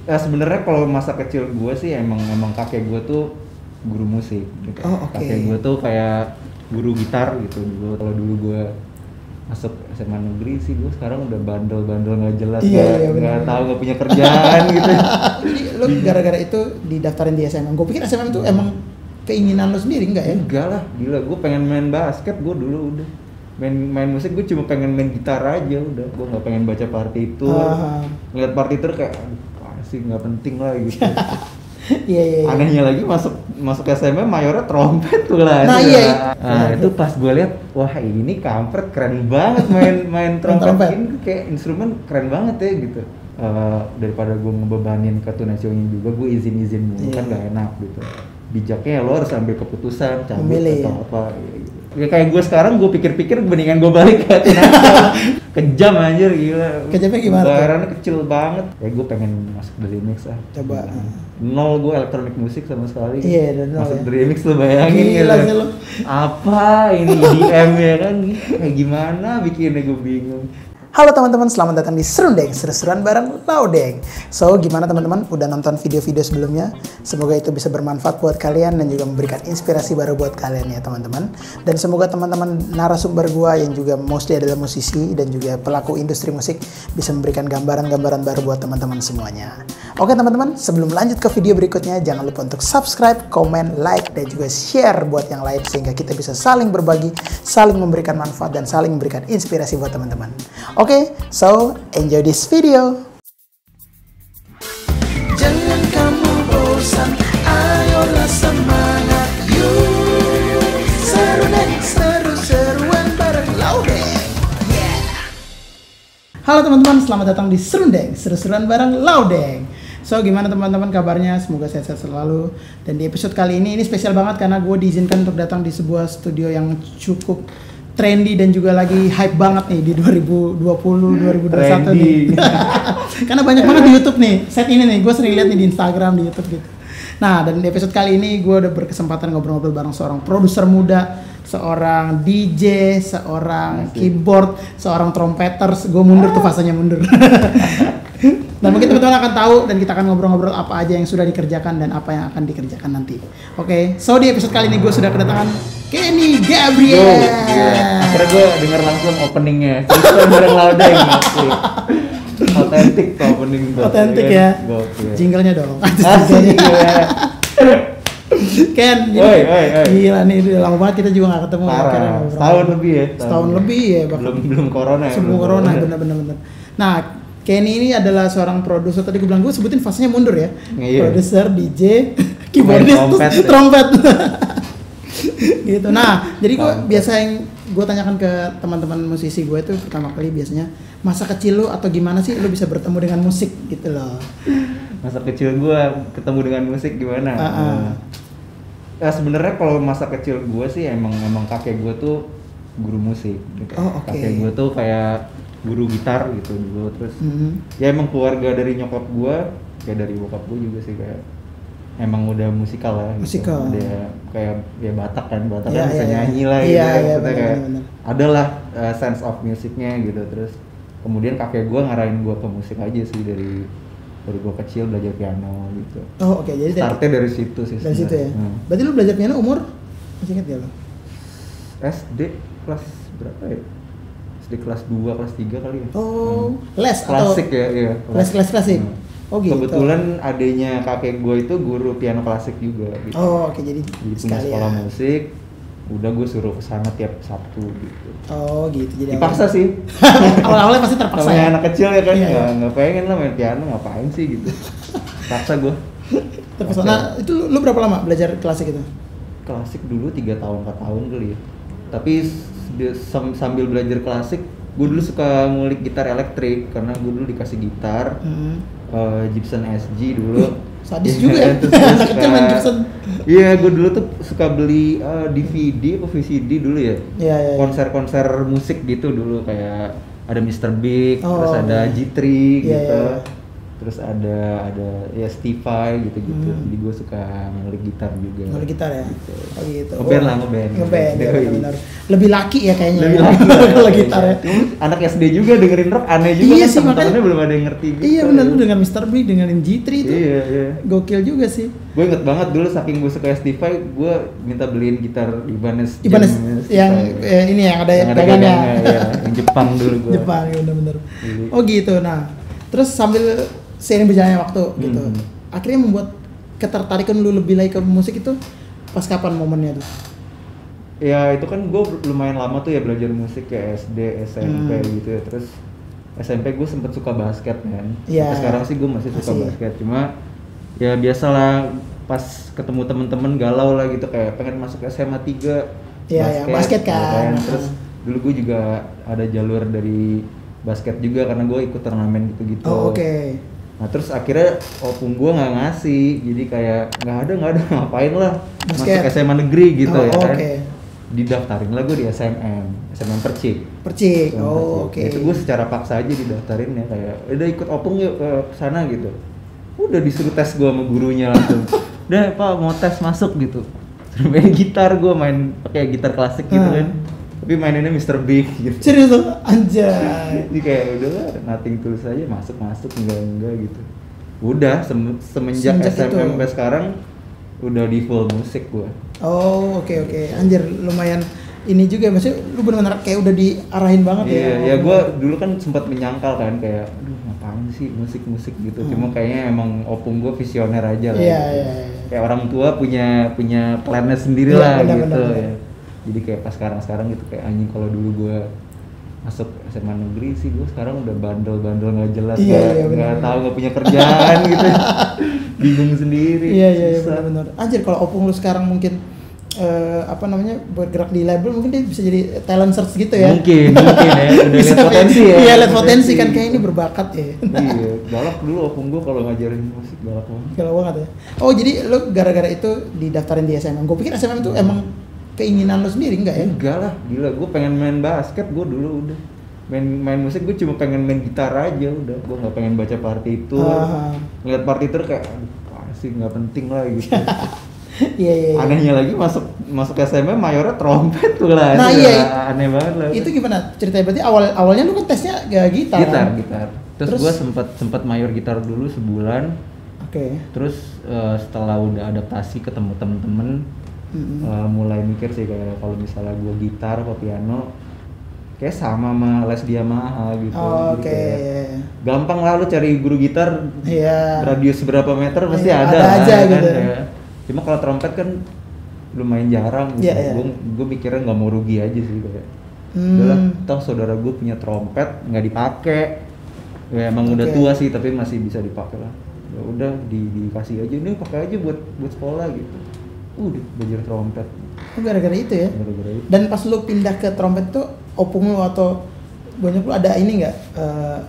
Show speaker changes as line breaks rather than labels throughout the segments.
Ya sebenarnya kalau masa kecil gue sih emang kakek gue tuh guru musik gitu.
Oh, oke.
Kakek gue tuh kayak guru gitar gitu dulu. Kalau dulu gue masuk SMA negeri sih, gue sekarang udah bandel-bandel nggak jelas,
Iya,
nggak
benar.
tahu, nggak punya kerjaan gitu.
Jadi lu gara-gara itu didaftarin di SMM. Gue pikir SMM itu emang keinginan lu sendiri, enggak ya?
Enggak lah, gila, gue pengen main basket, gue dulu udah main musik, gue cuma pengen main gitar aja udah, gue nggak pengen baca partitur, ngeliat partitur kayak aduh sih nggak penting lah gitu.
Iya.
Anehnya lagi masuk SMA mayornya trompet tuh lah.
Nah,
itu
iya.
lah. Nah, itu pas gue lihat, wah ini kampret keren banget main trompet.
trompet.
Ini kayak instrumen keren banget ya gitu. Daripada gue ngebebanin ke tunasionya juga, gue izin mulu kan gak enak gitu. Bijaknya lo harus ambil keputusan, cabut
Memilih,
atau apa gitu. Ya kayak gue sekarang, gue pikir-pikir mendingan gue balik ke tunasio. Kejam anjir, gila.
Kejamnya gimana tuh?
Bayarannya kecil banget. Ya gue pengen masuk dari mix lah.
Coba.
Nol gue elektronik musik sama sekali.
Iya, dan nol
masuk
ya.
remix lu bayangin
Gila
gitu.
sih lu.
Apa ini EDM ya kan? Kayak gimana bikinnya, gue bingung.
Halo teman-teman, selamat datang di Serundeng, seru-seruan bareng Laudeng. So, gimana teman-teman? Udah nonton video-video sebelumnya? Semoga itu bisa bermanfaat buat kalian dan juga memberikan inspirasi baru buat kalian ya teman-teman. Dan semoga teman-teman narasumber gua yang juga mostly adalah musisi dan juga pelaku industri musik bisa memberikan gambaran-gambaran baru buat teman-teman semuanya. Oke teman-teman, sebelum lanjut ke video berikutnya, jangan lupa untuk subscribe, komen, like, dan juga share buat yang lain sehingga kita bisa saling berbagi, saling memberikan manfaat, dan saling memberikan inspirasi buat teman-teman. Oke, so enjoy this video. Jangan kamu bosan, ayolah semangat, yuk Serundeng, seru-seruan bareng Laudeng. Halo teman-teman, selamat datang di Serundeng, seru-seruan bareng Laudeng. So, gimana teman-teman kabarnya? Semoga sehat-sehat selalu. Dan di episode kali ini spesial banget karena gue diizinkan untuk datang di sebuah studio yang cukup trendy dan juga lagi hype banget nih di 2020-2021 nih. Karena banyak banget di YouTube nih, set ini nih, gue sering lihat nih di Instagram, di YouTube gitu. Nah, dan di episode kali ini gue udah berkesempatan ngobrol-ngobrol bareng seorang produser muda, seorang DJ, seorang keyboard, seorang trompeter. Gue mundur tuh, fasenya mundur. Dan mungkin teman-teman akan tahu dan kita akan ngobrol-ngobrol apa aja yang sudah dikerjakan dan apa yang akan dikerjakan nanti. Oke, so di episode kali ini gue sudah kedatangan Kenny Gabriel.
Akhirnya gue denger langsung openingnya. Terus bareng Laudeng. Otentik tuh opening tuh.
Otentik ya. Jinglenya dong.
Asik ya.
Ken,
Oi.
gila nih, udah lama banget kita juga gak ketemu.
Parah. Setahun lebih ya.
Setahun lebih ya.
Belum corona ya.
Sebelum corona, bener. Nah, Kenny ini adalah seorang produser, tadi gue bilang, gue sebutin fasenya mundur ya.
Iya.
Produser, DJ, keyboardist, trompet. Gitu. Nah, jadi gue biasa yang gue tanyakan ke teman-teman musisi gue itu pertama kali biasanya, masa kecil lu atau gimana sih lu bisa bertemu dengan musik gitu loh.
Masa kecil gue ketemu dengan musik gimana? Ya sebenarnya kalau masa kecil gue sih emang kakek gue tuh guru musik gitu.
Oh, oke.
Kakek gue tuh kayak guru gitar gitu dulu, terus ya emang keluarga dari nyokap gue kayak dari bokap gue juga sih kayak emang udah musikal lah gitu.
Musikal.
Dia kayak ya Batak kan
Ya,
bisa nyanyi lah
gitu.
gitu.
Iya,
Kayak
benar.
adalah sense of musiknya gitu. Terus kemudian kakek gue ngarahin gue ke musik aja sih dari gue kecil belajar piano gitu.
Oh, oke. Jadi
startnya dari situ sih.
Dari situ ya. Berarti lu belajar piano umur masih ingat ya lo?
SD kelas berapa ya? SD kelas 2, kelas 3 kali ya.
Oh, les
klasik
atau
ya, iya.
Les klasik. Oh gitu.
Kebetulan adanya kakek gue itu guru piano klasik juga gitu.
Oh, oke, jadi
punya sekolah musik. Udah gue suruh kesana tiap Sabtu gitu.
Oh gitu, jadi
dipaksa sih.
Awalnya pasti terpaksa
ya.
ya?
Anak kecil ya kan,
Iya.
nggak pengen lah main piano, ngapain sih gitu. Paksa gue.
Terpaksa. Nah, itu lu berapa lama belajar klasik itu?
Klasik dulu 3 tahun, 4 tahun kali ya. Tapi sambil belajar klasik, gue dulu suka ngulik gitar elektrik karena gue dulu dikasih gitar Gibson SG dulu.
Sadis juga ya, anak kecil main Gibson.
Iya, gue dulu tuh suka beli DVD atau VCD dulu ya.
Iya.
Konser-konser musik gitu dulu, kayak ada Mr. Big, terus ada
iya.
G3 gitu.
Iya.
terus ada ya Stify gitu-gitu. Jadi gue suka ngulik gitar juga.
Ngulik gitar ya?
Gitu.
Oh gitu.
Ngeband lah, ngeband.
Ngeband, ya benar. Lebih laki ya kayaknya.
Lebih laki
kalau gitar ya.
Anak SD juga dengerin rock aneh juga
Iya
kan,
sih,
temen-temennya belum ada yang ngerti gitu.
Iya benar, tuh dengan Mr. Big, dengerin G3 itu.
Iya.
Gokil juga sih.
Gue inget banget dulu saking gue suka Stify, gue minta beliin gitar Ibanez
yang ini yang ada
gagangnya ya, yang Jepang dulu gue.
Jepang ya benar-benar. Oh gitu. Nah, terus sambil seiring berjalannya waktu gitu, akhirnya membuat ketertarikan lu lebih lagi ke musik itu pas kapan momennya tuh?
Ya itu kan gue lumayan lama tuh ya belajar musik kayak SD, SMP gitu ya. Terus SMP gue sempet suka basket kan.
Yeah.
Sampai sekarang sih gue masih suka basket. Cuma ya biasalah pas ketemu temen-temen galau lah gitu, kayak pengen masuk SMA 3
basket kan.
Terus dulu gue juga ada jalur dari basket juga karena gue ikut turnamen gitu-gitu.
Oh, oke.
Nah terus akhirnya opung gue nggak ngasih, jadi kayak nggak ada ngapain lah
basket.
masuk SMA negeri gitu ya kan.
Okay.
Didaftarin lah gue di SMM Percik.
Oke.
Itu gue secara paksa aja didaftarin ya, kayak udah ikut opung yuk ke sana gitu. Udah disuruh tes gue sama gurunya langsung. Udah Pak mau tes masuk gitu. Terus main gitar, gue main pakai gitar klasik gitu kan. Tapi maininnya Mr. Big gitu.
Serius tuh? Anjay.
Jadi kayak udahlah nothing tulus aja, masuk enggak gitu. Udah semenjak SMM sampai sekarang udah di full musik gua.
Oh, oke. Anjir, lumayan ini juga, maksudnya lu benar-benar kayak udah diarahin banget ya.
Iya, ya gua dulu kan sempat menyangkal kan kayak aduh ngapain sih musik gitu. Cuma kayaknya emang opung gua visioner aja lah.
Iya.
Kayak orang tua punya plannya sendiri lah gitu ya. Jadi kayak pas sekarang gitu kayak anjing, kalau dulu gua masuk SMA negeri sih gua sekarang udah bandel nggak jelas, nggak tahu, nggak punya kerjaan gitu, bingung sendiri.
Iya benar. Anjir, kalau opung lu sekarang mungkin bergerak di label, mungkin dia bisa jadi talent search gitu ya.
Mungkin ya, udah lihat potensi ya.
Iya, lihat potensi kan, kayak ini berbakat ya.
Iya, galak dulu opung gua kalau ngajarin musik, galak
banget ya. Oh, jadi lu gara-gara itu didaftarin di SMM. Gua pikir SMM itu emang keinginan lo sendiri, enggak ya?
Enggak lah, gila, gue pengen main basket, gue dulu udah main musik, gue cuma pengen main gitar aja udah, gue nggak pengen baca partitur, ngeliat partitur kayak aduh sih nggak penting lah gitu.
Iya.
Anehnya lagi masuk SMA mayornya trompet tuh lah.
Nah iya,
aneh banget lah.
Itu gimana ceritanya? Berarti awalnya lu kan tesnya gak gitar.
Gitar. Terus gue sempat mayor gitar dulu sebulan.
Oke.
Terus setelah udah adaptasi ketemu temen-temen, mulai mikir sih kayak kalau misalnya gue gitar atau piano kayak sama les dia mahal gitu.
Oke.
Gampang lah lu cari guru gitar, radius berapa meter pasti ada
aja
kan,
gitu.
Ya. Cuma kalau trompet kan lumayan jarang gitu. Gue mikirnya nggak mau rugi aja sih kayak. Udah toh saudara gue punya trompet nggak dipakai, ya emang udah tua sih tapi masih bisa dipakai lah. Ya udah dikasih aja, ini pakai aja buat sekolah gitu. Udah belajar trompet.
Oh, gara-gara itu ya?
Gara-gara itu.
Dan pas lu pindah ke trompet tuh, opung lu atau banyak lu ada ini nggak,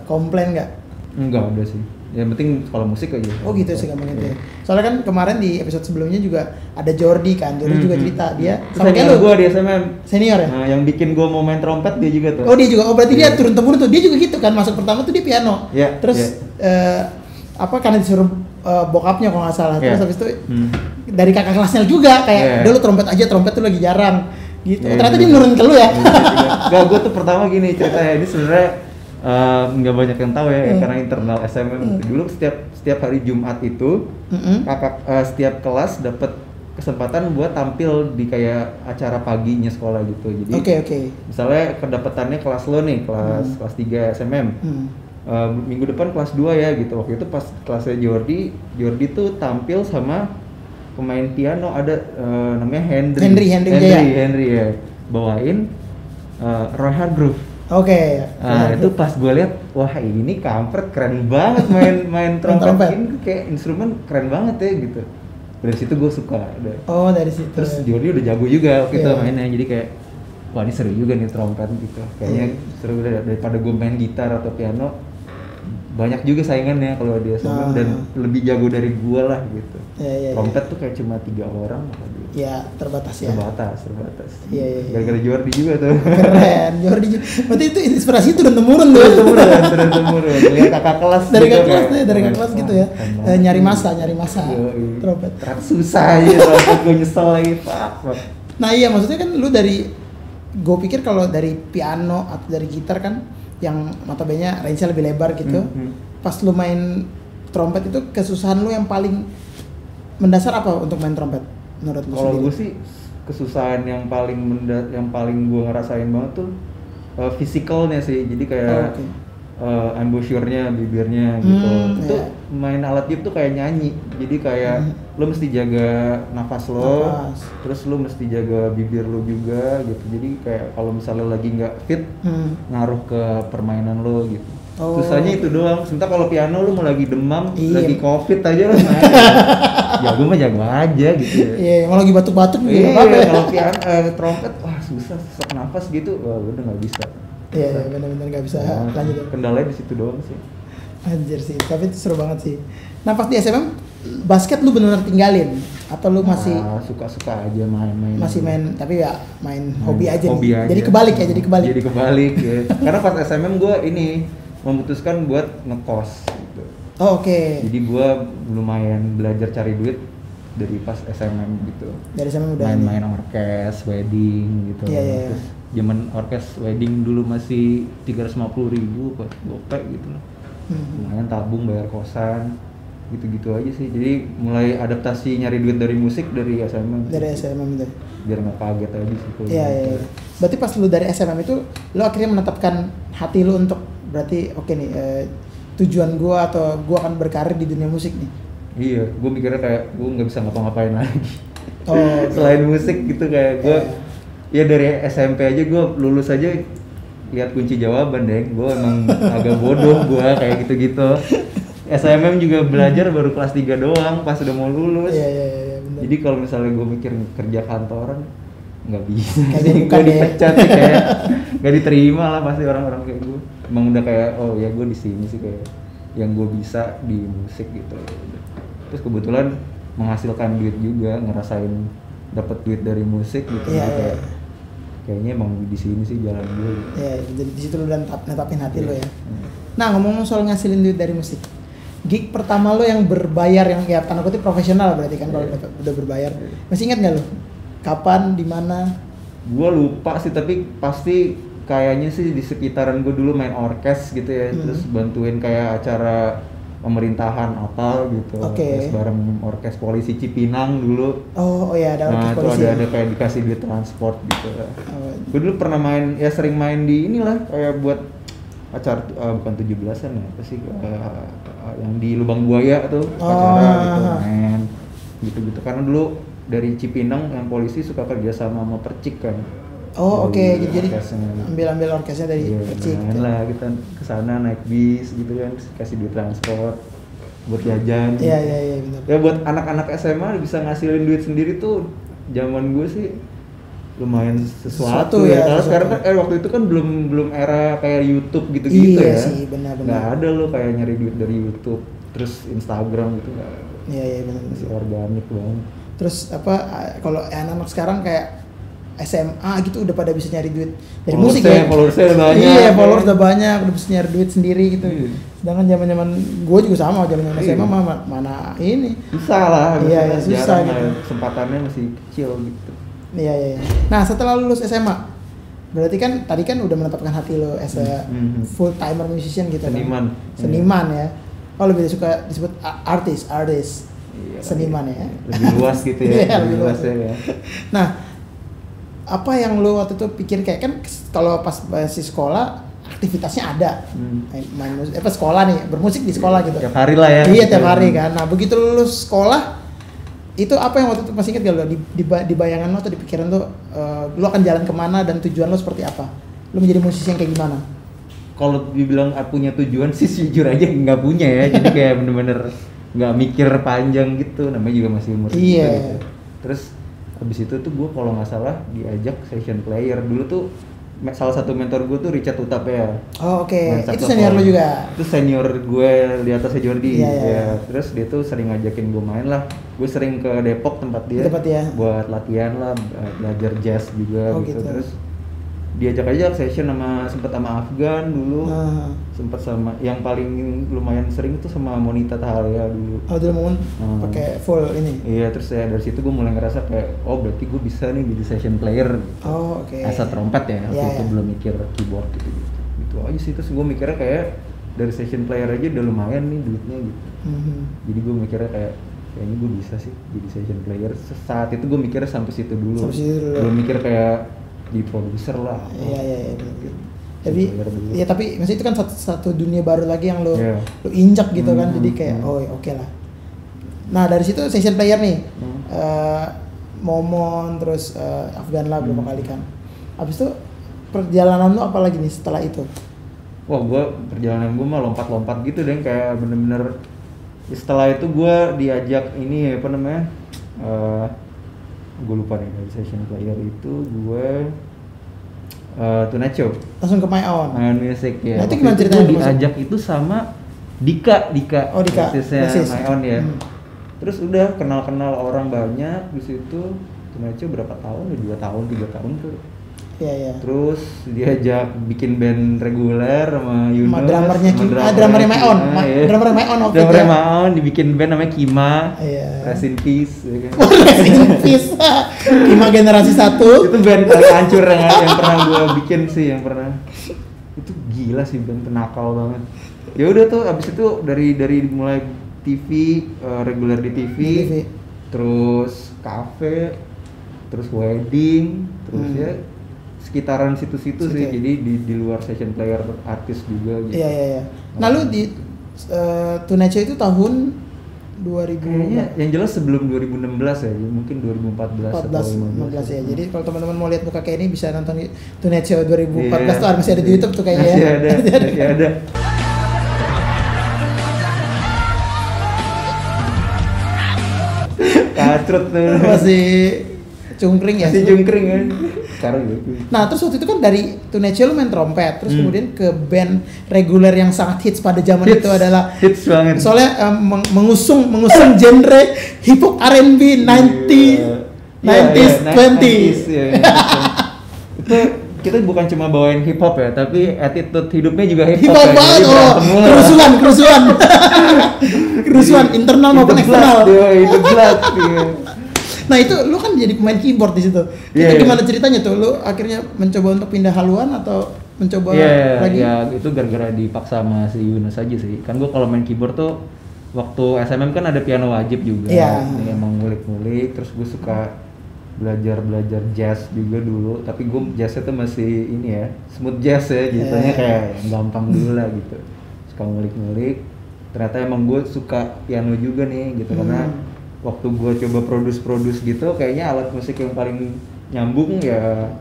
komplain nggak?
Enggak ada sih. Yang penting kalau musik aja.
Oh gitu sih gampang itu ya. Soalnya kan kemarin di episode sebelumnya juga ada Jordi kan, Jordi juga cerita dia
sama kayak lu. Gua di SMM.
Senior ya?
Nah, yang bikin gua mau main trompet dia juga tuh.
Oh dia juga, berarti dia turun temurun tuh, dia juga gitu kan, masuk pertama tuh dia piano. Terus karena disuruh bokapnya kalau nggak salah, terus habis itu dari kakak kelasnya juga kayak dulu trompet tuh lagi jarang gitu. Ternyata dia nurunin ke lu ya.
Enggak, gue tuh pertama gini ceritanya, ini sebenarnya nggak banyak yang tahu ya, karena internal SMM. Dulu setiap hari Jumat itu setiap kelas dapat kesempatan buat tampil di kayak acara paginya sekolah gitu. Jadi misalnya kedapetannya kelas lo nih, kelas 3 SMM. Minggu depan kelas 2 ya gitu. Waktu itu pas kelasnya Jordi tuh tampil sama pemain piano ada namanya Henry ya, bawain Roy Hargrove. Itu pas gue lihat, wah ini kampret keren banget main trompet ini, kayak instrumen keren banget ya gitu. Dari situ gue suka.
Dari situ.
Terus Jordi udah jago juga waktu itu mainnya, jadi kayak wah ini seru juga nih trompet gitu. Kayaknya seru daripada gue main gitar atau piano. banyak juga saingannya kalau di SMM dan lebih jago dari gua lah gitu. Trompet tuh kayak cuma 3 orang apa gitu.
Ya, terbatas ya.
Terbatas.
Iya.
Gara-gara Jordi juga tuh.
Keren, Jordi. Berarti itu inspirasi itu turun temurun tuh.
Turun temurun. Lihat kakak kelas
dari
gitu,
kakak kelas gitu ya. Nyari masa. Trompet.
Ternyata susah aja trompet, gue nyesel lagi, Pak.
Nah iya, maksudnya kan lu gue pikir kalau dari piano atau dari gitar kan yang notabene range-nya lebih lebar gitu. Pas lu main trompet itu kesusahan lu yang paling mendasar apa untuk main trompet menurut lu?
Kalau gue sih kesusahan yang paling gue ngerasain banget tuh physicalnya sih. Jadi kayak embouchure-nya, bibirnya gitu. Itu main alat gitar tuh kayak nyanyi. Jadi kayak lo mesti jaga nafas lo, terus lo mesti jaga bibir lo juga gitu. Jadi kayak kalau misalnya lagi nggak fit, ngaruh ke permainan lo gitu. Susahnya itu doang. Sementara kalau piano lo mau lagi demam, lagi covid aja lo main. Jago mah jago aja gitu ya.
Iya, mau lagi batuk-batuk gitu.
Iya, kalau piano trompet wah susah sesak nafas gitu. Wah, udah nggak bisa.
Iya, benar-benar nggak bisa lanjut.
Kendalanya di situ doang sih.
Anjir sih, tapi itu seru banget sih. Nah pas di SMM, basket lu benar-benar tinggalin? Atau lu masih
suka-suka aja main-main?
Masih main, tapi ya main hobi aja nih. Jadi kebalik ya.
Ya. Karena pas SMM gue memutuskan buat ngekos gitu.
Oke.
Jadi gue lumayan belajar cari duit dari pas SMM gitu.
Dari SMM udah
main orkes, wedding gitu.
Iya.
Terus zaman orkes wedding dulu masih 350.000 buat gopek gitu loh. Lumayan tabung bayar kosan gitu-gitu aja sih. Jadi mulai adaptasi nyari duit dari musik dari SMM.
Dari SMM itu.
Biar nggak kaget aja sih.
Iya. Berarti pas lu dari SMM itu, lu akhirnya menetapkan hati lu untuk berarti oke nih tujuan gua atau gua akan berkarir di dunia musik nih.
Iya, gua mikirnya kayak gua nggak bisa ngapa-ngapain lagi. Selain musik gitu kayak gua ya dari SMP aja gua lulus aja lihat kunci jawaban deh. Gua emang agak bodoh gua kayak gitu-gitu. SMM juga belajar baru kelas 3 doang pas udah mau lulus.
Iya, benar.
Jadi kalau misalnya gua mikir kerja kantoran nggak bisa
sih,
gue dipecat sih kayak nggak diterima lah pasti orang-orang kayak gue. Emang udah kayak ya gue di sini sih kayak yang gue bisa di musik gitu. Terus kebetulan menghasilkan duit juga, ngerasain dapat duit dari musik gitu.
Iya.
Kayaknya emang di sini sih jalan gue.
Iya, jadi di situ lu udah netapin hati lo ya. Nah ngomong soal ngasilin duit dari musik, gig pertama lo yang berbayar yang ya tanda kutip profesional berarti kan kalau udah berbayar, masih ingat nggak lo? Kapan, di mana?
Gue lupa sih, tapi pasti kayaknya sih di sekitaran gue dulu main orkes gitu ya, terus bantuin kayak acara pemerintahan apa gitu. Terus bareng orkes polisi Cipinang dulu.
Oh ya, ada orkes polisi.
Nah, itu ada kayak dikasih duit transport gitu. Gue dulu pernah main, ya sering main di inilah kayak buat acara bukan 17-an ya, apa sih yang di Lubang Buaya tuh acara gitu main gitu-gitu. Karena dulu dari Cipinang yang polisi suka kerja sama Percik kan.
Jadi ambil orkesnya dari Percik.
Main lah kita kesana naik bis gitu kan, kasih duit transport buat jajan.
Iya benar.
Ya buat anak-anak SMA bisa ngasilin duit sendiri tuh zaman gue sih lumayan sesuatu ya. Karena sekarang kan waktu itu kan belum era kayak YouTube gitu-gitu ya.
Iya sih, benar-benar.
Nggak ada lo kayak nyari duit dari YouTube terus Instagram gitu nggak.
Iya benar.
Masih organik banget.
Terus kalau anak-anak sekarang kayak SMA gitu udah pada bisa nyari duit dari musik ya.
Followersnya banyak.
Iya, followers udah banyak, udah bisa nyari duit sendiri gitu. Sedangkan zaman-zaman gue juga sama, zaman-zaman SMA mana ini.
Susah lah.
Iya, susah gitu.
Kesempatannya masih kecil gitu.
Iya. Nah, setelah lulus SMA, berarti kan tadi kan udah menetapkan hati lo as a full timer musician gitu. Seniman ya. Oh, lebih suka disebut artis. Iya, seniman ya.
Lebih luas gitu ya.
Iya, lebih luas ya. Nah, apa yang lu waktu itu pikir kayak kan kalau pas masih sekolah aktivitasnya ada main musik, sekolah nih bermusik di sekolah gitu.
Tiap hari lah ya.
Iya tiap hari kan. Nah begitu lulus sekolah itu apa yang waktu itu masih ingat gak lo di bayangan lo atau di pikiran lo lo akan jalan kemana dan tujuan lo seperti apa? Lo menjadi musisi yang kayak gimana?
Kalau dibilang punya tujuan sih jujur aja nggak punya ya. Jadi kayak bener-bener nggak mikir panjang gitu, namanya juga masih umur
iya.
Gitu. Terus habis itu tuh gue kalau nggak salah diajak session player dulu tuh salah satu mentor gue tuh Richard Utapea.
Oh oke,
Main
itu
saxophone.
senior lu juga?
Itu senior gue di atasnya Jordi.
Iya, iya.
Ya, terus dia tuh sering ngajakin gue main lah. Gue sering ke Depok tempat dia.
Tempat dia.
Buat latihan lah, belajar jazz juga
Oh,
gitu.
gitu.
Terus diajak aja session sempet sama Afgan dulu. Sempet sama yang paling lumayan sering itu sama Monita Tahalia dulu.
Oh dulu mau pakai full ini.
Iya, terus ya dari situ gue mulai ngerasa kayak oh berarti gue bisa nih jadi session player.
Oh oke.
Asal trompet ya, waktu itu belum mikir keyboard gitu. Gitu aja sih, terus gue mikirnya kayak dari session player aja udah lumayan nih duitnya gitu. Jadi gue mikirnya kayaknya gue bisa sih jadi session player. Saat itu gue mikirnya sampai situ dulu. Belum mikir kayak jadi produser lah.
Iya. Tapi maksudnya itu kan satu dunia baru lagi yang lo injak gitu kan, jadi kayak oke lah. Nah dari situ session player nih, Momon terus Afgan lah berapa kali kan. Habis itu perjalanan lo apa lagi nih setelah itu?
Wah perjalanan gue mah lompat-lompat gitu deh, kayak bener-bener setelah itu gue diajak ini apa namanya, gue lupa nih dari session player itu gue Tonight Show
langsung ke My Own
Music ya.
Nah itu gimana ceritanya?
Gue diajak itu sama Dika
oh Dika
bassisnya My Own ya. Terus udah kenal orang banyak di situ. Tonight Show berapa tahun ya, 2 tahun 3 tahun tuh.
Iya.
Terus diajak bikin band reguler sama Yunus.
Drummernya My Own. Drummernya My Own waktu itu.
Drummernya My Own dibikin band namanya Kima.
Iya.
Rest in Peace. Ya kan?
Rest in Peace. Kima generasi 1.
Itu band paling hancur yang pernah gue bikin sih, yang pernah. Itu gila sih, band penakal banget. Ya udah tuh abis itu dari mulai TV, reguler di TV. Terus cafe, terus wedding, terus ya sekitaran situ-situ sih. Jadi di luar session player artis juga gitu.
Iya. Nah lu di Tonight Show itu tahun 2000
kayaknya yang jelas sebelum 2016 ya, mungkin 2014 atau
2015 ya. Jadi kalau teman-teman mau lihat muka kayak ini bisa nonton di Tonight Show 2014 tuh masih ada di YouTube tuh kayaknya.
Masih ada. Kacrut tuh.
Masih cungkring ya?
Masih cungkring kan. Sekarang gitu.
Nah terus waktu itu kan dari Tonight Show lu main trompet, terus kemudian ke band reguler yang sangat hits pada zaman itu adalah
hits banget.
Soalnya mengusung genre hip hop R&B 90s 20s.
Itu kita bukan cuma bawain hip hop ya, tapi attitude hidupnya juga hip hop.
Hip hop banget, kerusuhan internal maupun eksternal.
Itu belat.
Nah itu lu kan jadi pemain keyboard di situ. Itu gimana ceritanya tuh? Lu akhirnya mencoba untuk pindah haluan atau mencoba lagi?
Iya, itu gara-gara dipaksa sama si Yunus aja sih. Kan gua kalau main keyboard tuh waktu SMM kan ada piano wajib juga. Yang emang ngulik-ngulik, terus gue suka belajar jazz juga dulu. Tapi gue jazznya tuh masih ini ya, smooth jazz ya, jatuhnya kayak yang gampang dulu lah gitu. Suka ngulik-ngulik. Ternyata emang gue suka piano juga nih gitu, karena waktu gue coba produce gitu, kayaknya alat musik yang paling nyambung ya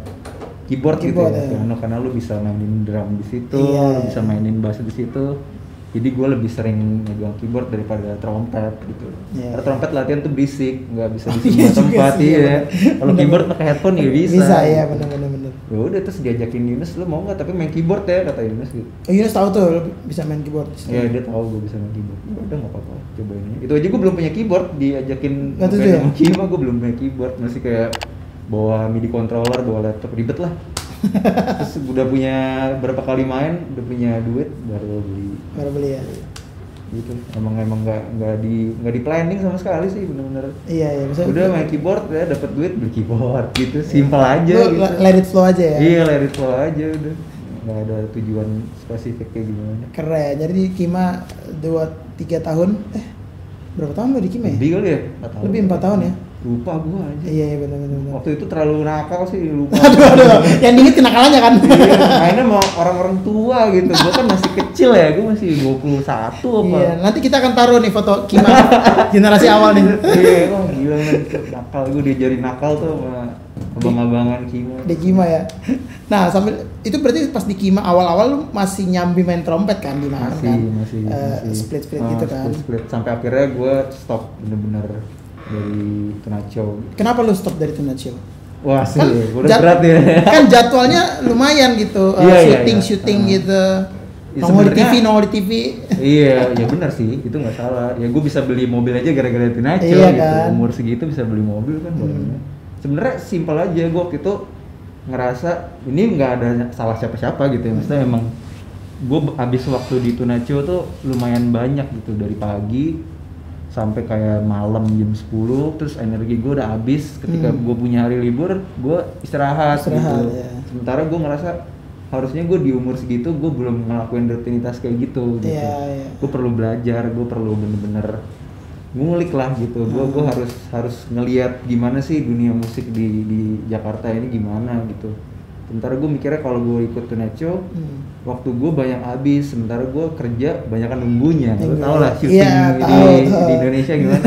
keyboard gitu ya. Piano, karena lu bisa mainin drum di situ, lu bisa mainin bass di situ. Jadi gue lebih sering megang keyboard daripada trompet gitu. Karena trompet latihan tuh berisik, nggak bisa di semua tempat ya. Kalau keyboard pakai headphone ya bisa.
Bisa ya, benar.
Ya udah, terus diajakin Yunus, lu mau nggak tapi main keyboard ya, kata Yunus gitu.
Yunus tahu tuh lu bisa main keyboard.
Iya, dia tahu gue bisa main keyboard. Ya udah nggak apa-apa, cobain aja. Itu aja gue belum punya keyboard, diajakin main sama Kima, gue belum punya keyboard, masih kayak bawa MIDI controller, bawa laptop, ribet lah. Terus udah punya berapa kali main, udah punya duit, baru beli
ya.
Gitu, emang nggak di planning sama sekali sih, bener-bener.
Iya.
Udah main keyboard ya, dapat duit beli keyboard gitu, simple aja.
Gitu. Let it flow aja ya.
Iya, let it flow aja udah. Nggak ada tujuan spesifik kayak gimana.
Keren. Jadi Kima 2-3 tahun, berapa tahun lo di Kima ya?
Lebih kali ya?
Lebih 4 tahun ya?
Lupa gua aja.
Iya benar.
Waktu itu terlalu nakal sih, lupa.
Aduh. Yang dingin kenakalannya kan.
Iya, mainnya sama orang-orang tua gitu. Gua kan masih kecil ya, gua masih 21 apa.
Iya, nanti kita akan taruh nih foto Kima generasi awal nih.
Iya, gila kan nakal. Gua diajarin nakal tuh sama abang-abangan Kima.
Di Kima ya. Nah, sambil itu berarti pas di Kima awal-awal lu masih nyambi main trompet kan di mana kan?
Masih.
Split gitu kan.
Split sampai akhirnya gua stop bener-bener dari Tonight Show.
Kenapa lu stop dari Tonight Show?
Wah sih,
Kan
udah berat ya.
kan jadwalnya lumayan gitu, syuting gitu.
Ya,
nongol di TV.
Iya, ya benar sih, itu nggak salah. Ya gue bisa beli mobil aja gara-gara itu Nacho
Iya,
gitu.
kan?
Umur segitu bisa beli mobil kan barangnya. Sebenarnya simpel aja, gue waktu itu ngerasa ini nggak ada salah siapa-siapa gitu ya. Maksudnya emang gue habis waktu di Tunacho tuh lumayan banyak gitu, dari pagi sampai kayak malam jam 10, terus energi gue udah habis. Ketika gue punya hari libur, gue istirahat gitu.
Ya.
Sementara gue ngerasa harusnya gue di umur segitu gue belum ngelakuin rutinitas kayak gitu.
Iya.
Gue perlu belajar, gue perlu bener-bener ngulik lah gitu. Gue harus ngelihat gimana sih dunia musik di Jakarta ini gimana gitu. Sementara gue mikirnya kalau gue ikut Tunacho, waktu gue banyak habis, sementara gue kerja banyakan nunggunya. Lo tau lah syuting di Indonesia gimana.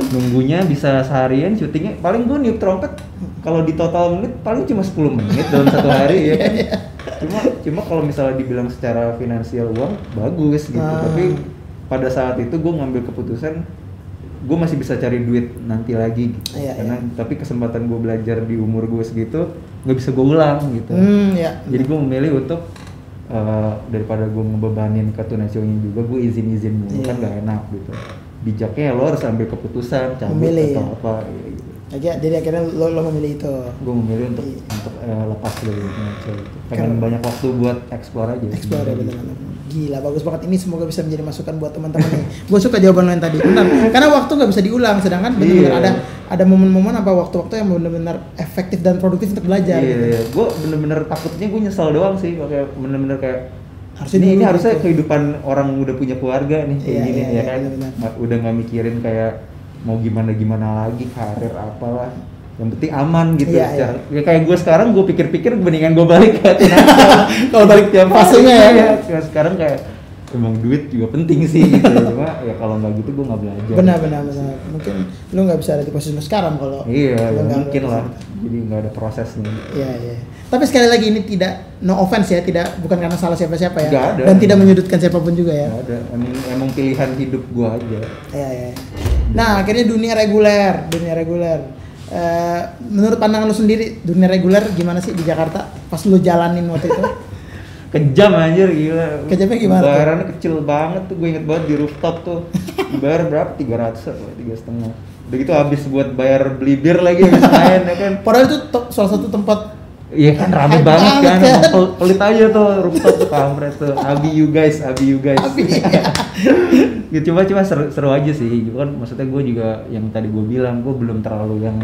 Nunggunya bisa seharian, syutingnya paling gue niup trompet kalau di total menit paling cuma 10 menit dalam satu hari ya kan. Cuma kalau misalnya dibilang secara finansial uang bagus gitu, tapi pada saat itu gue ngambil keputusan gue masih bisa cari duit nanti lagi gitu. Karena tapi kesempatan gue belajar di umur gue segitu nggak bisa gue ulang gitu. Jadi gue memilih untuk daripada gue ngebebanin ke Tunacho-nya juga, gue izin dulu kan nggak enak gitu. Bijaknya lo harus ambil keputusan cabut atau apa gitu.
Jadi akhirnya lo memilih itu.
Gue memilih untuk lepas dari Tunacho itu. Pengen banyak waktu buat explore aja.
Explore ya, benar. Gila, bagus banget. Ini semoga bisa menjadi masukan buat teman-teman nih. Gue suka jawaban lo yang tadi. Benar. Karena waktu nggak bisa diulang. Sedangkan benar-benar ada momen-momen apa waktu-waktu yang benar-benar efektif dan produktif untuk belajar.
Iya. Gue benar-benar takutnya gue nyesal doang sih. Kayak benar-benar kayak ini harusnya kehidupan orang udah punya keluarga nih kayak gini ya kan. Udah nggak mikirin kayak mau gimana lagi, karir apalah. Yang penting aman gitu. Ya kayak gue sekarang gue pikir-pikir mendingan gue balik ke Tunacho. Kalau balik tiap fasenya ya. Sekarang kayak emang duit juga penting sih gitu. Cuma ya kalau nggak gitu gue nggak belajar.
Benar. Mungkin lu nggak bisa ada di posisi lu sekarang kalau.
Iya, ya mungkin lah. Jadi nggak ada prosesnya.
Iya. Tapi sekali lagi ini tidak, no offense ya, bukan karena salah siapa-siapa ya.
Gak ada.
Dan tidak menyudutkan siapapun juga ya.
Gak ada. Emang pilihan hidup gue aja.
Iya. Nah, akhirnya dunia reguler. Menurut pandangan lu sendiri, dunia reguler gimana sih di Jakarta pas lu jalanin waktu itu?
Kejam anjir, gila.
Kejamnya gimana?
Bayarannya kecil banget tuh, gue inget banget di rooftop tuh. Bayar berapa? 300 atau 3,5. Udah gitu habis buat bayar beli bir lagi habis main ya kan.
Padahal itu salah satu tempat.
Iya kan rame banget kan. Pelit aja tuh rooftop tuh, kampret tuh. Abi you guys. Ya, cuma seru aja sih. Kan maksudnya gue juga yang tadi gue bilang, gue belum terlalu yang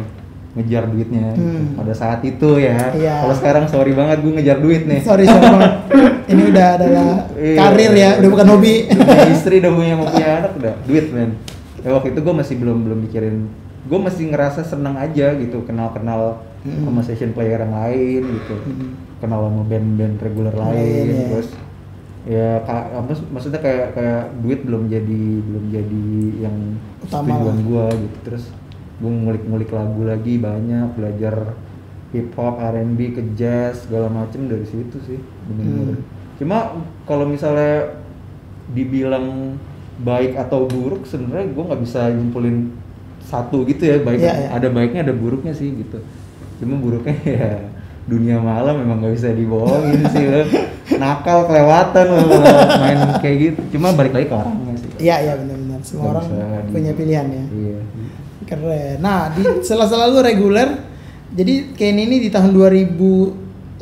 ngejar duitnya gitu. Pada saat itu ya. Kalau sekarang sorry banget gue ngejar duit nih.
Sorry banget. Ini udah adalah karir ya, udah bukan hobi.
Punya istri udah mau punya anak udah duit men. Ya waktu itu gue masih belum mikirin. Gue masih ngerasa senang aja gitu, kenal sama session player yang lain gitu. Kenal sama band-band reguler lain, terus ya maksudnya kayak duit belum jadi yang tujuan gue gitu. Terus gue ngulik lagu lagi banyak, belajar hip hop, R&B, ke jazz segala macem dari situ sih bener-bener. Cuma kalau misalnya dibilang baik atau buruk, sebenarnya gue nggak bisa nyimpulin satu gitu ya, ada baiknya ada buruknya sih gitu. Cuma buruknya ya dunia malam memang nggak bisa dibohongin sih lo. Nakal kelewatan lo main kayak gitu. Cuma balik lagi ke orangnya sih.
Iya benar. Semua orang punya pilihan ya.
Iya.
Keren. Nah, di sela-sela lu reguler, jadi Kenny ini di tahun 2018,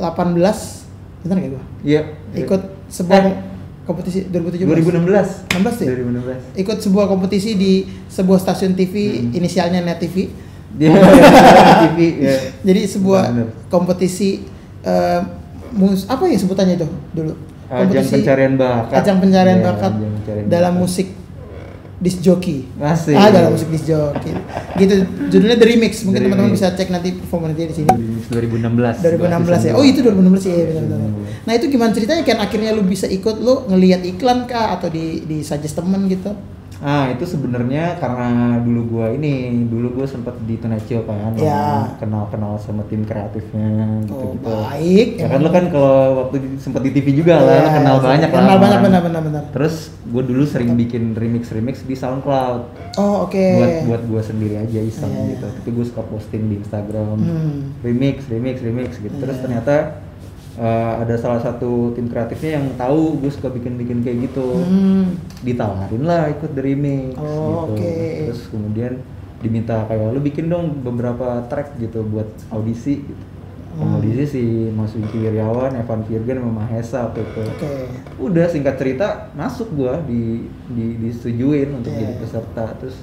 bener gak gua?
Iya.
Ikut sebuah kompetisi
2016
ya? 2016. Ikut sebuah kompetisi di sebuah stasiun TV, inisialnya Net TV.
TV. Ya.
Jadi sebuah kompetisi apa ya sebutannya itu dulu?
Ajang pencarian bakat
dalam musik disc jockey.
Asik.
Dalam musik disc jockey. Gitu judulnya The Remix. Mungkin teman-teman bisa cek nanti performanya di sini. 2016 ya. Oh, itu 2016 ya, benar. Nah, itu gimana ceritanya kan akhirnya lu bisa ikut, lu ngelihat iklan kah atau di suggest temen gitu?
Itu sebenarnya karena dulu gue sempat di Tonight Show kan, kenal sama tim kreatifnya gitu.
Baik.
Ya kan lo kan kalau waktu sempat di TV juga lah, kenal banyak lah.
Kenal banyak benar.
Terus gue dulu sering bikin remix di SoundCloud.
Oh oke.
Buat gue sendiri aja iseng gitu. Tapi gue suka posting di Instagram, remix gitu. Terus ternyata ada salah satu tim kreatifnya yang tahu gue suka bikin kayak gitu, ditawarin lah ikut The Remix gitu. Terus kemudian diminta kayak lu bikin dong beberapa track gitu buat audisi gitu. Audisi si Mas Wingky Wiryawan, Evan Virgan sama Mahesa gitu. Udah singkat cerita masuk gue disetujuin untuk jadi peserta. Terus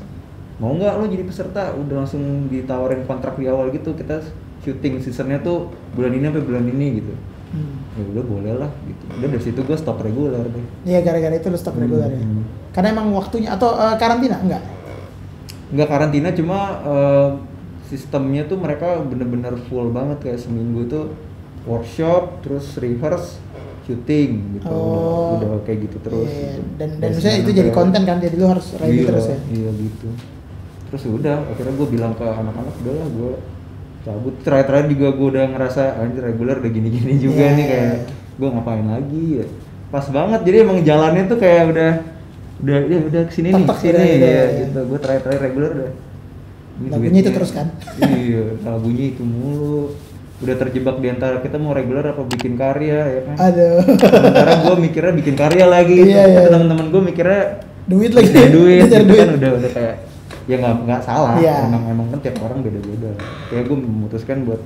mau nggak lo jadi peserta? Udah langsung ditawarin kontrak di awal gitu. Kita syuting seasonnya tuh bulan ini sampai bulan ini gitu. Ya udah boleh lah gitu. Udah dari situ gue stop reguler deh.
Iya gara-gara itu lo stop reguler ya. Karena emang waktunya atau karantina enggak?
Enggak karantina, cuma sistemnya tuh mereka bener-bener full banget, kayak seminggu tuh workshop terus rehearse syuting gitu. Udah kayak gitu terus. Gitu.
Dan misalnya itu jadi konten kan, jadi lu harus ready terus ya.
Iya gitu. Terus udah akhirnya gue bilang ke anak-anak udahlah gue cabut. Terakhir juga gue udah ngerasa anjir reguler udah gini-gini juga nih, kayak gue ngapain lagi ya. Pas banget, jadi emang jalannya tuh kayak udah kesini nih gitu. Gue terakhir reguler udah
lagunya itu terus kan.
Iya, lagunya itu mulu. Udah terjebak di antara kita mau reguler apa bikin karya ya kan.
Aduh.
Sementara gue mikirnya bikin karya lagi. Teman-teman gue mikirnya
duit lagi.
Duit gitu kan udah kayak ya nggak salah, emang kan tiap orang beda-beda. Kayak gue memutuskan buat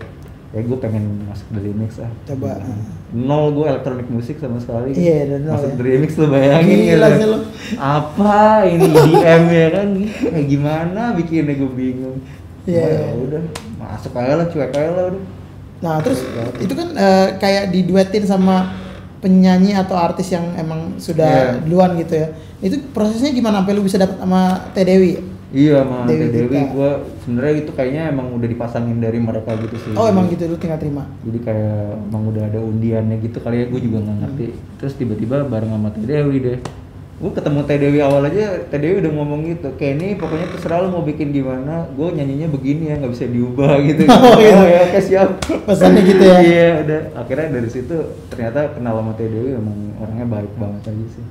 gue pengen masuk The Remix lah.
Coba.
Nol gue elektronik musik sama sekali. Masuk
The
Remix lo bayangin
gila
gitu.
Lo.
Apa ini EDM ya kan? Kayak gimana bikinnya gue bingung. Ya udah masuk aja lah, cuek aja lah udah.
Nah terus itu kan kayak diduetin sama penyanyi atau artis yang emang sudah duluan gitu ya. Itu prosesnya gimana sampai lu bisa dapat sama Teh Dewi?
Iya, sama Teh Dewi gue sebenarnya itu kayaknya emang udah dipasangin dari mereka gitu sih.
Oh emang gitu, lu tinggal terima?
Jadi kayak emang udah ada undiannya gitu kali ya, gue juga nggak ngerti. Terus tiba-tiba bareng sama Teh Dewi deh. Gue ketemu Teh Dewi awal aja, Teh Dewi udah ngomong gitu, kayak ini pokoknya terserah lu mau bikin gimana, gue nyanyinya begini ya, nggak bisa diubah gitu. Ya oke siap.
Pesannya gitu ya?
Iya udah, akhirnya dari situ ternyata kenal sama Teh Dewi, emang orangnya baik banget aja sih.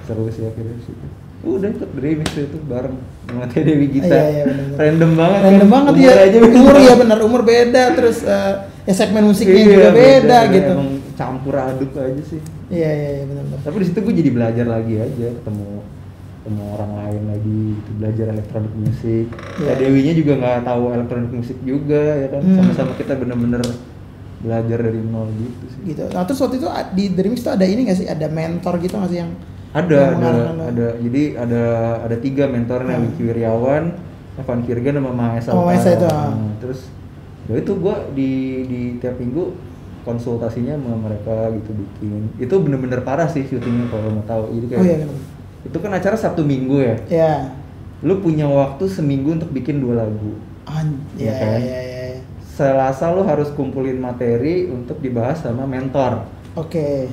Seru sih akhirnya di situ. Udah ikut remix itu bareng sama Teh Dewi Gita.
Iya,
Random banget
umur
ya.
Aja umur ya benar, umur beda, terus segmen musiknya juga beda gitu.
Emang campur aduk aja sih.
Iya benar.
Tapi di situ gue jadi belajar lagi aja, ketemu orang lain lagi gitu, belajar elektronik musik. Teh Dewinya juga nggak tahu elektronik musik juga ya kan. Sama-sama kita bener-bener belajar dari nol gitu sih.
Gitu. Nah terus waktu itu di The Remix tuh ada ini nggak sih, ada mentor gitu nggak sih yang
ada. Jadi ada 3 mentornya, Wingky Wiryawan, Evan Virgan sama Mahesa.
Itu.
Terus ya itu gue di tiap minggu konsultasinya sama mereka gitu bikin. Itu bener-bener parah sih syutingnya kalau mau tahu. Jadi kayak itu kan acara Sabtu Minggu ya.
Iya.
Lu punya waktu seminggu untuk bikin 2 lagu.
Iya.
Selasa lu harus kumpulin materi untuk dibahas sama mentor.
Oke.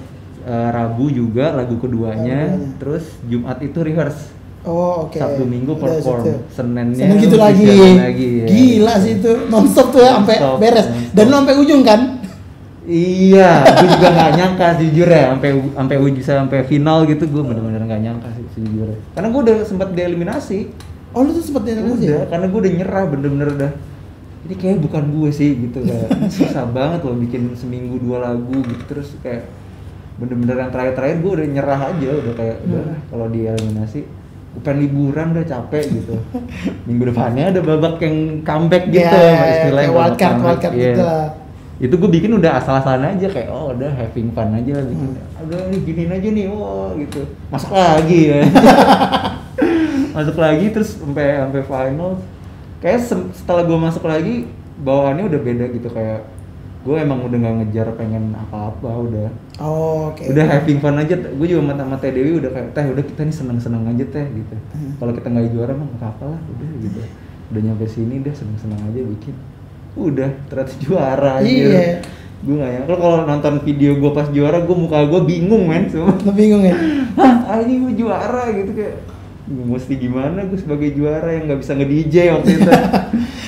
Rabu juga lagu keduanya, terus Jumat itu rehearse.
Oh oke.
Sabtu Minggu perform, Seninnya
gitu lagi.
Ya.
Gila sih itu, nonstop tuh ya sampai beres. Dan lo sampai ujung kan?
Iya, gue juga nggak nyangka jujur ya, sampai final gitu, gue bener-bener nggak nyangka sih sejujurnya. Karena gue udah sempat dieliminasi.
Oh lu tuh sempat dieliminasi?
Udah, karena gue udah nyerah bener-bener udah. Ini kayak bukan gue sih gitu, kayak susah banget loh bikin seminggu 2 lagu gitu, terus kayak bener-bener yang terakhir gue udah nyerah aja, udah kayak udah kalau dieliminasi gue pengen liburan, udah capek gitu. Minggu depannya ada babak yang comeback gitu, istilahnya
wildcard gitu lah.
Itu gue bikin udah asal-asalan aja, kayak udah having fun aja lah bikin. Udah giniin aja nih, gitu. Masuk lagi ya. Masuk lagi terus sampai final. Kayak setelah gue masuk lagi bawaannya udah beda gitu, kayak gue emang udah nggak ngejar pengen apa-apa, udah. Udah having fun aja. Gue juga sama Teh Dewi udah kayak, Teh udah kita nih seneng-seneng aja Teh gitu. Kalau kita nggak juara mah nggak apa-apa lah, udah gitu. Udah nyampe sini deh seneng-seneng aja bikin. Udah ternyata juara aja.
Iya.
Gue nggak nyangka kalau nonton video gue pas juara, muka gue bingung men, semua.
Lo bingung ya?
Ini gue juara gitu kayak. mesti gimana gue sebagai juara yang nggak bisa nge-DJ waktu itu.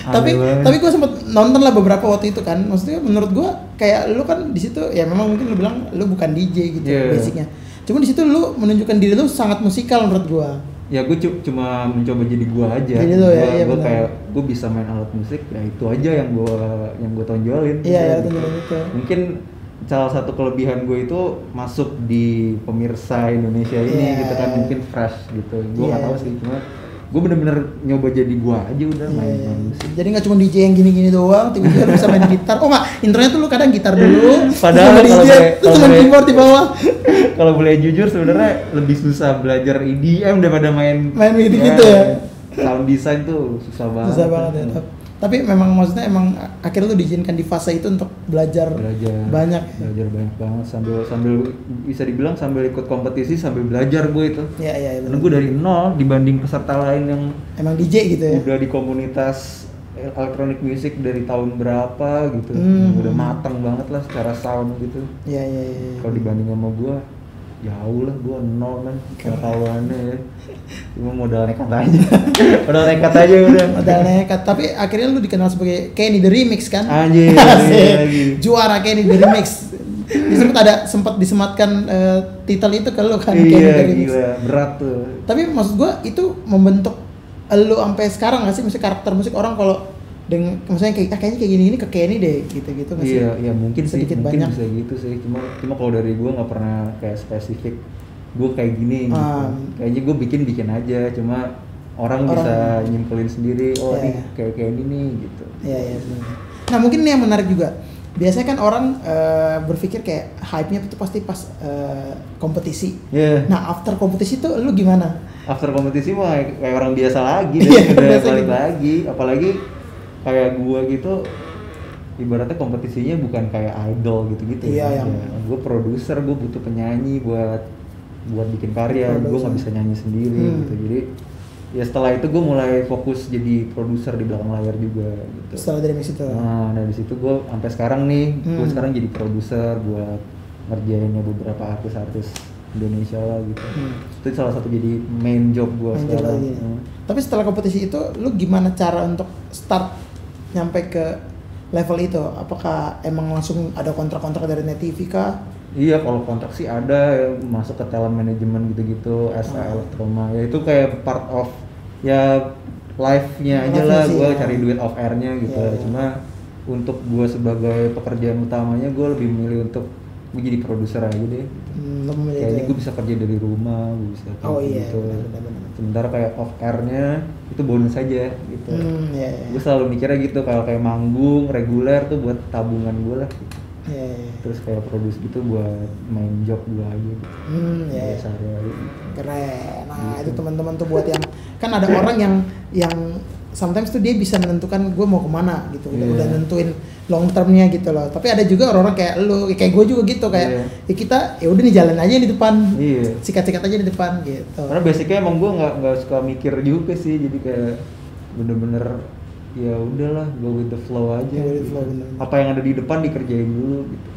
tapi gue sempet nonton lah beberapa waktu itu kan, maksudnya menurut gue kayak lu kan di situ ya memang mungkin lu bilang lu bukan DJ gitu basicnya, cuma di situ lu menunjukkan diri lu sangat musikal menurut gue.
Ya gue cuma mencoba jadi gue aja.
Jadi lu ya,
gue kayak gue bisa main alat musik, ya itu aja yang gue tonjolin.
Iya, tonjolin itu.
Mungkin salah satu kelebihan gue itu masuk di pemirsa Indonesia ini gitu kan, mungkin fresh gitu. Gue nggak tahu sih, cuma gue bener-bener nyoba jadi gue aja udah main musik.
Jadi nggak cuma DJ yang gini-gini doang, tiba-tiba lu bisa main gitar. Oh nggak, intronya tuh lu kadang gitar dulu,
padahal
kalau main keyboard di bawah.
Kalau boleh jujur sebenarnya lebih susah belajar EDM daripada main
gitu ya.
Sound design tuh susah banget.
Susah banget ya. Tapi memang maksudnya emang akhirnya lu diizinkan di fase itu untuk belajar banyak
banget sambil bisa dibilang sambil ikut kompetisi sambil belajar gue itu.
Iya.
Karena gue dari nol dibanding peserta lain yang
emang DJ gitu ya.
Udah di komunitas electronic music dari tahun berapa gitu. Udah matang banget lah secara sound gitu.
Iya.
Kalau dibanding sama gue jauh lah, gue nol kan pengetahuannya ya. Cuma modal nekat aja. Modal nekat, tapi akhirnya lu dikenal sebagai Kenny The Remix kan? Anjir.
Juara Kenny The Remix. Sempat disematkan titel itu ke lu kan,
Kenny
The Remix.
Gila, berat tuh.
Tapi maksud gua itu membentuk lu sampai sekarang nggak sih? Maksudnya karakter musik orang kalau maksudnya kayaknya kayak gini ke Kenny deh gitu nggak sih?
Iya mungkin
sedikit
sih,
banyak.
Mungkin bisa gitu sih. Cuma kalau dari gue nggak pernah kayak spesifik. Gue kayak gini gitu. Kayaknya gue bikin aja. Cuma orang bisa nyimpulin sendiri. Oh ini kayak ini nih gitu.
Iya. Nah mungkin ini yang menarik juga. Biasanya kan orang berpikir kayak hype-nya itu pasti pas kompetisi.
Yeah.
Nah after kompetisi tuh lu gimana?
After kompetisi mah kayak orang biasa lagi. Udah balik lagi. Apalagi kayak gua gitu ibaratnya kompetisinya bukan kayak idol gitu-gitu.
Iya,
Gue produser, gue butuh penyanyi buat bikin karya. Gue nggak bisa nyanyi sendiri gitu. Jadi ya setelah itu gue mulai fokus jadi produser di belakang layar juga gitu.
Setelah dari situ.
Nah dari situ gue sampai sekarang nih, gue sekarang jadi produser buat ngerjainnya beberapa artis-artis Indonesia lah gitu. Itu salah satu jadi main job gue sekarang.
Tapi setelah kompetisi itu, lu gimana cara untuk start nyampe ke level itu? Apakah emang langsung ada kontrak-kontrak dari Net TV kah?
Iya, kalau kontrak sih ada ya, masuk ke talent management gitu-gitu, SA Elektroma. Ya itu kayak part of ya life-nya aja lah, gue cari duit off air-nya gitu. Cuma untuk gue sebagai pekerjaan utamanya gue lebih memilih untuk gue jadi produser aja deh. Kayaknya gue bisa kerja dari rumah, gue bisa gitu.
Benar.
Sementara kayak off air-nya itu bonus aja gitu. Gue selalu mikirnya gitu, kalau kayak manggung reguler tuh buat tabungan gue lah. Terus kayak produce gitu buat main job gue aja gitu. Sehari-hari.
Keren. Nah gitu. Itu teman-teman tuh buat yang kan ada orang yang sometimes tuh dia bisa menentukan gue mau kemana gitu, udah nentuin long termnya gitu loh. Tapi ada juga orang-orang kayak lu, kayak gue juga gitu, kayak ya kita ya udah nih jalan aja di depan, sikat-sikat aja di depan gitu.
Karena basicnya emang gue nggak suka mikir juga sih, jadi kayak bener-bener ya udahlah go with the flow aja. Apa yang ada di depan dikerjain dulu gitu.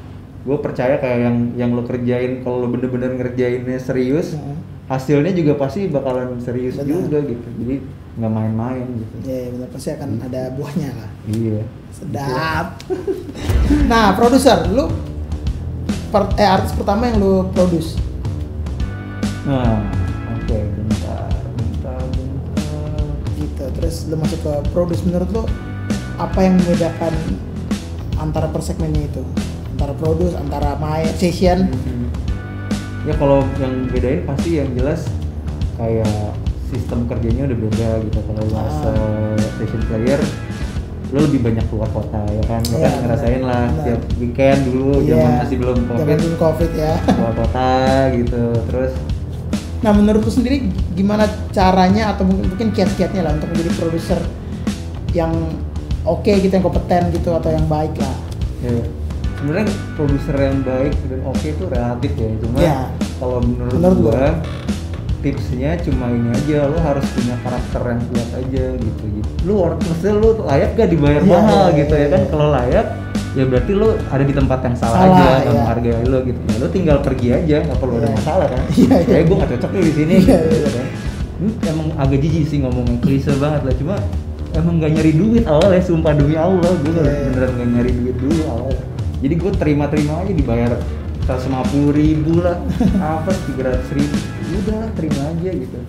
Gue percaya kayak yang lo kerjain, kalau lo bener-bener ngerjainnya serius, hasilnya juga pasti bakalan serius juga gitu. Jadi nggak main-main gitu.
Iya benar, pasti akan ada buahnya lah.
Iya.
Sedap. Nah produser, lu artis pertama yang lu produce?
Nah, oke, bentar.
Gitu, terus lu masuk ke produce, menurut lu apa yang membedakan antara per segmennya itu? Antara produce, antara main, session?
Ya kalau yang bedain pasti yang jelas kayak sistem kerjanya udah beda gitu. Kalau lu session player, lu lebih banyak keluar kota ya kan, ngerasain lah tiap weekend dulu zaman masih belum covid
ya,
keluar kota gitu. Terus
nah menurut lu sendiri gimana caranya atau mungkin kiat-kiatnya lah untuk menjadi produser yang oke gitu, yang kompeten gitu atau yang baik lah?
Sebenarnya produser yang baik dan oke itu relatif ya, cuma kalau menurut gua tipsnya cuma ini aja, lu harus punya karakter yang kuat aja gitu. Maksudnya lu layak gak dibayar mahal gitu ya kan? Kalau layak ya berarti lu ada di tempat yang salah aja, nggak menghargai lu gitu. Ya lu tinggal pergi aja, nggak perlu ada masalah kan? Kayak gue nggak cocok nih di sini. Gitu, kan? emang agak jijik sih ngomongnya, klise banget lah, cuma emang gak nyari duit awalnya, sumpah demi Allah gue beneran gak nyari duit dulu awalnya. Jadi gue terima aja dibayar 150.000 lah, apa 300.000, udah terima aja gitu.